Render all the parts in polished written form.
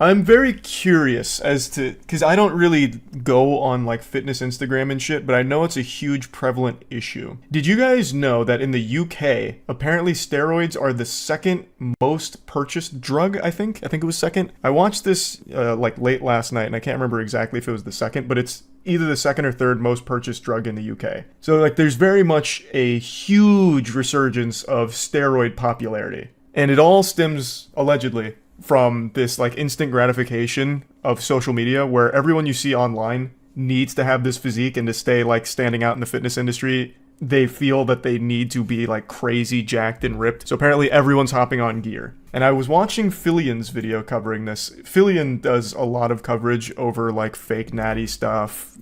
I'm very curious as to, because I don't really go on like fitness Instagram and shit, but I know it's a huge prevalent issue. Did you guys know that in the UK, apparently steroids are the second most purchased drug, I think it was second. I watched this like late last night, and I can't remember exactly if it was the second, but it's either the second or third most purchased drug in the UK. So like there's very much a huge resurgence of steroid popularity. And it all stems, allegedly, from this like instant gratification of social media where everyone you see online needs to have this physique, and to stay like standing out in the fitness industry, they feel that they need to be like crazy jacked and ripped. So apparently everyone's hopping on gear. And I was watching Filion's video covering this. Filion does a lot of coverage over like fake natty stuff,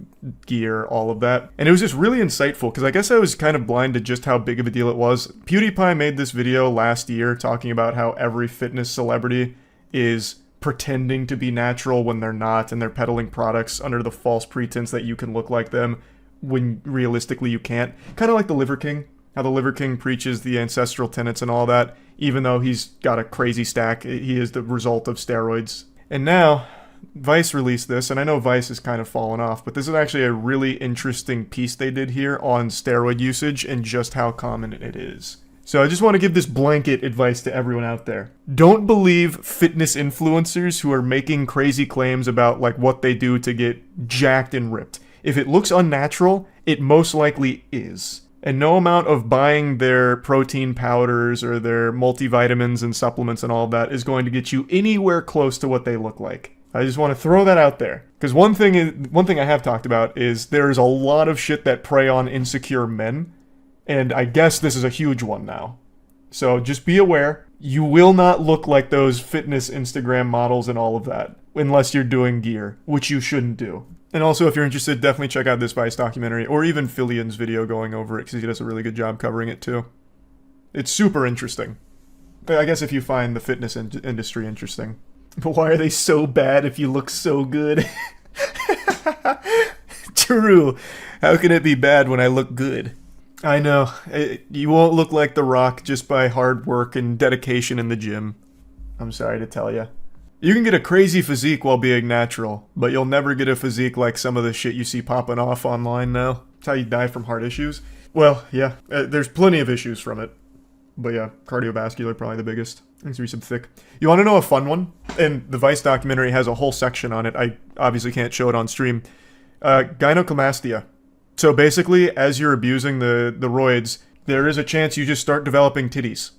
gear, all of that. And it was just really insightful because I guess I was kind of blind to just how big of a deal it was. PewDiePie made this video last year talking about how every fitness celebrity is pretending to be natural when they're not, and they're peddling products under the false pretense that you can look like them when realistically you can't. Kind of like the Liver King, how the Liver King preaches the ancestral tenets and all that, even though he's got a crazy stack, he is the result of steroids. And now, Vice released this, and I know Vice has kind of fallen off, but this is actually a really interesting piece they did here on steroid usage and just how common it is. So I just want to give this blanket advice to everyone out there. Don't believe fitness influencers who are making crazy claims about like what they do to get jacked and ripped. If it looks unnatural, it most likely is. And no amount of buying their protein powders or their multivitamins and supplements and all that is going to get you anywhere close to what they look like. I just want to throw that out there. Because one thing I have talked about is there's a lot of shit that prey on insecure men. And I guess this is a huge one now. So just be aware, you will not look like those fitness Instagram models and all of that, unless you're doing gear, which you shouldn't do. And also, if you're interested, definitely check out this Vice documentary, or even Filion's video going over it, because he does a really good job covering it too. It's super interesting. I guess if you find the fitness industry interesting. But why are they so bad if you look so good? True. How can it be bad when I look good? I know. You won't look like The Rock just by hard work and dedication in the gym. I'm sorry to tell you. You can get a crazy physique while being natural, but you'll never get a physique like some of the shit you see popping off online now. That's how you die from heart issues. Well, yeah, there's plenty of issues from it. But yeah, cardiovascular probably the biggest. Needs to be some thick. You want to know a fun one? And the Vice documentary has a whole section on it. I obviously can't show it on stream. Gynecomastia. So basically, as you're abusing the roids, there is a chance you just start developing titties.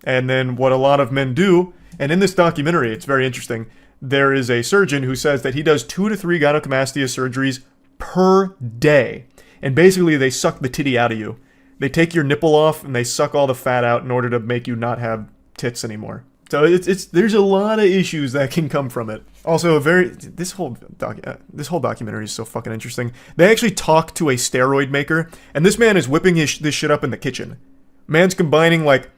And then what a lot of men do, and in this documentary, it's very interesting, there is a surgeon who says that he does 2 to 3 gynecomastia surgeries per day. And basically, they suck the titty out of you. They take your nipple off and they suck all the fat out in order to make you not have tits anymore. So there's a lot of issues that can come from it. Also, this whole documentary is so fucking interesting. They actually talk to a steroid maker, and this man is whipping this shit up in the kitchen. Man's combining like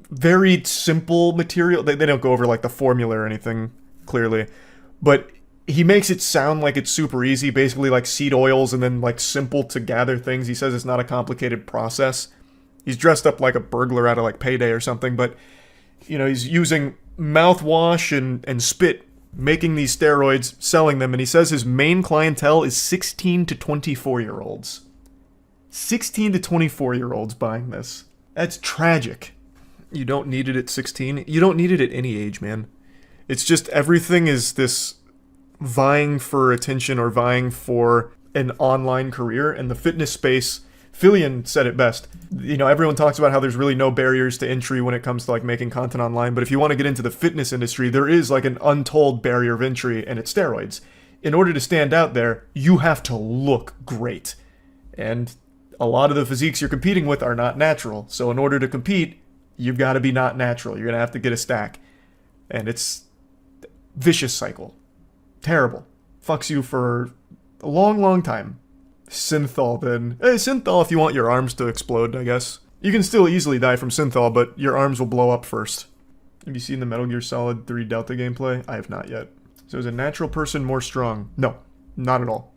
very simple material. They don't go over like the formula or anything clearly, but he makes it sound like it's super easy. Basically, like seed oils and then like simple to gather things. He says it's not a complicated process. He's dressed up like a burglar out of like Payday or something, but you know, he's using mouthwash and spit, making these steroids, selling them, and he says his main clientele is 16 to 24-year-olds. 16 to 24-year-olds buying this. That's tragic. You don't need it at 16. You don't need it at any age, man. It's just everything is this vying for attention or vying for an online career, and the fitness space, Filion said it best. You know, everyone talks about how there's really no barriers to entry when it comes to like making content online, but if you want to get into the fitness industry, there is like an untold barrier of entry, and it's steroids. In order to stand out there, you have to look great. And a lot of the physiques you're competing with are not natural. So in order to compete, you've got to be not natural. You're going to have to get a stack. And it's a vicious cycle. Terrible. Fucks you for a long, long time. Synthol then. Synthol if you want your arms to explode, I guess. You can still easily die from synthol, but your arms will blow up first. Have you seen the Metal Gear Solid 3 Delta gameplay? I have not yet. So is a natural person more strong? No, not at all.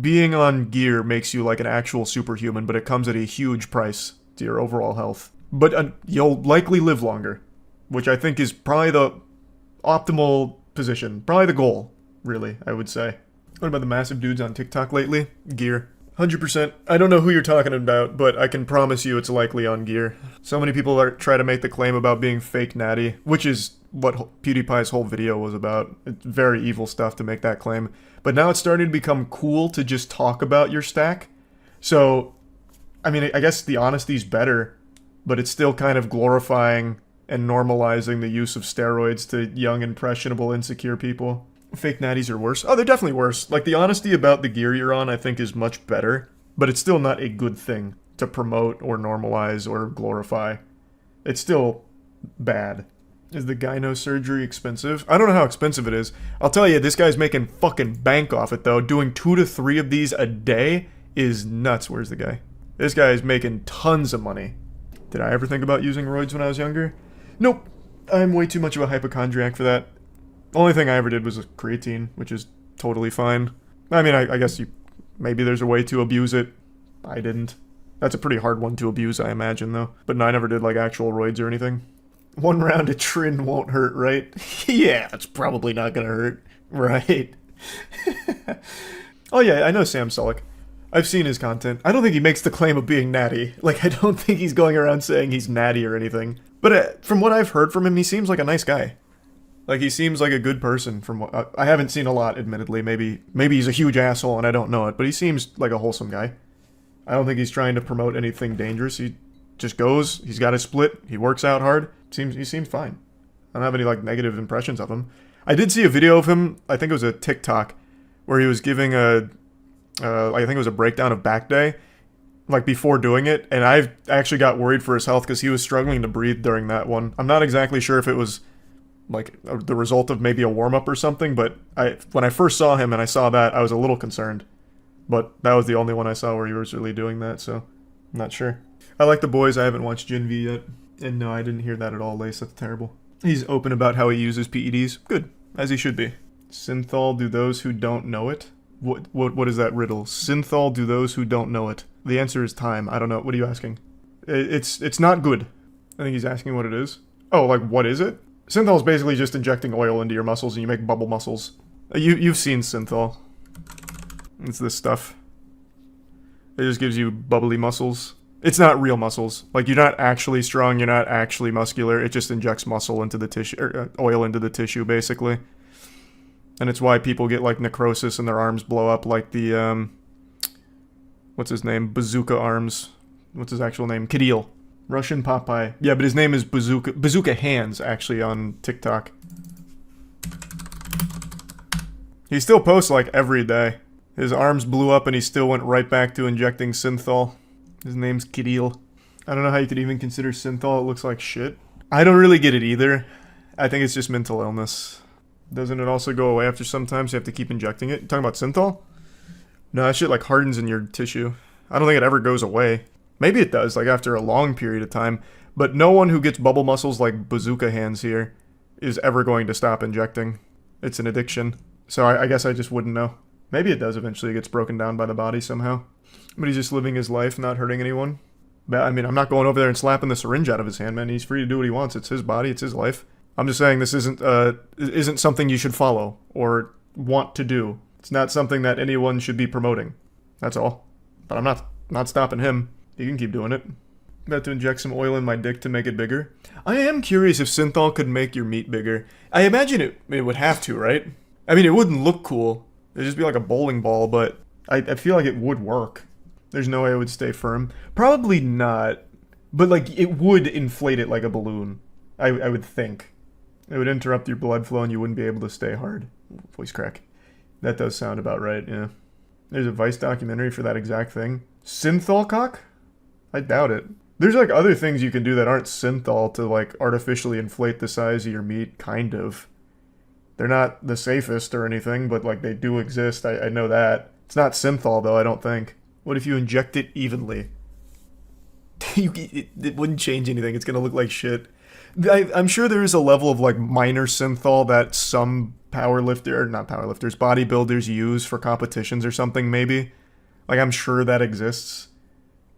Being on gear makes you like an actual superhuman, but it comes at a huge price to your overall health. But you'll likely live longer, which I think is probably the optimal position. Probably the goal, really, I would say. What about the massive dudes on TikTok lately? Gear. 100%. I don't know who you're talking about, but I can promise you it's likely on gear. So many people try to make the claim about being fake natty, which is what PewDiePie's whole video was about. It's very evil stuff to make that claim. But now it's starting to become cool to just talk about your stack. So, I mean, I guess the honesty's better, but it's still kind of glorifying and normalizing the use of steroids to young, impressionable, insecure people. Fake natties are worse. Oh, they're definitely worse. Like, the honesty about the gear you're on, I think, is much better. But it's still not a good thing to promote or normalize or glorify. It's still bad. Is the gyno surgery expensive? I don't know how expensive it is. I'll tell you, this guy's making fucking bank off it, though. Doing 2 to 3 of these a day is nuts. Where's the guy? This guy is making tons of money. Did I ever think about using roids when I was younger? Nope. I'm way too much of a hypochondriac for that. Only thing I ever did was a creatine, which is totally fine. I mean, I guess maybe there's a way to abuse it. I didn't. That's a pretty hard one to abuse, I imagine, though. But no, I never did, like, actual roids or anything. 1 round of Trin won't hurt, right? Yeah, it's probably not gonna hurt. Right. Oh yeah, I know Sam Sulek. I've seen his content. I don't think he makes the claim of being natty. Like, I don't think he's going around saying he's natty or anything. But from what I've heard from him, he seems like a nice guy. Like, he seems like a good person from what... I haven't seen a lot, admittedly. Maybe he's a huge asshole and I don't know it, but he seems like a wholesome guy. I don't think he's trying to promote anything dangerous. He just goes, he's got his split, he works out hard. He seems fine. I don't have any, like, negative impressions of him. I did see a video of him, I think it was a TikTok, where he was giving I think it was a breakdown of back day, like, before doing it, and I actually got worried for his health because he was struggling to breathe during that one. I'm not exactly sure if it was... like, the result of maybe a warm-up or something, but when I first saw him and I saw that, I was a little concerned. But that was the only one I saw where he was really doing that, so I'm not sure. I like the boys. I haven't watched Gen V yet. And no, I didn't hear that at all, Lace. That's terrible. He's open about how he uses PEDs. Good. As he should be. Synthol, do those who don't know it? What is that riddle? Synthol, do those who don't know it? The answer is time. I don't know. What are you asking? It's not good. I think he's asking what it is. Oh, like, what is it? Synthol is basically just injecting oil into your muscles and you make bubble muscles. You've seen Synthol. It's this stuff. It just gives you bubbly muscles. It's not real muscles. Like, you're not actually strong, you're not actually muscular. It just injects muscle into the tissue, or oil into the tissue, basically. And it's why people get, like, necrosis and their arms blow up, like the, what's his name? Bazooka Arms. What's his actual name? Kirill. Russian Popeye. Yeah, but his name is Bazooka Hands, actually, on TikTok. He still posts, like, every day. His arms blew up and he still went right back to injecting Synthol. His name's Kirill. I don't know how you could even consider Synthol. It looks like shit. I don't really get it either. I think it's just mental illness. Doesn't it also go away after sometimes you have to keep injecting it? You talking about Synthol? No, that shit, like, hardens in your tissue. I don't think it ever goes away. Maybe it does, like, after a long period of time. But no one who gets bubble muscles like Bazooka Hands here is ever going to stop injecting. It's an addiction. So I guess I just wouldn't know. Maybe it does eventually. It gets broken down by the body somehow. But he's just living his life, not hurting anyone. But, I mean, I'm not going over there and slapping the syringe out of his hand, man. He's free to do what he wants. It's his body. It's his life. I'm just saying this isn't something you should follow or want to do. It's not something that anyone should be promoting. That's all. But I'm not stopping him. He can keep doing it. About to inject some oil in my dick to make it bigger. I am curious if Synthol could make your meat bigger. I imagine it would have to, right? I mean, it wouldn't look cool. It'd just be like a bowling ball, but I feel like it would work. There's no way it would stay firm. Probably not. But, like, it would inflate it like a balloon. I would think. It would interrupt your blood flow and you wouldn't be able to stay hard. Voice crack. That does sound about right, yeah. There's a Vice documentary for that exact thing. Synthol cock? I doubt it. There's, like, other things you can do that aren't synthol to, like, artificially inflate the size of your meat, kind of. They're not the safest or anything, but, like, they do exist. I know that. It's not synthol, though, I don't think. What if you inject it evenly? It wouldn't change anything. It's gonna look like shit. I'm sure there is a level of, like, minor synthol that some bodybuilders use for competitions or something, maybe. Like, I'm sure that exists.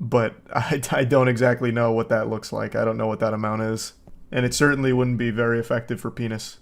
But I don't exactly know what that looks like. I don't know what that amount is. And it certainly wouldn't be very effective for penis.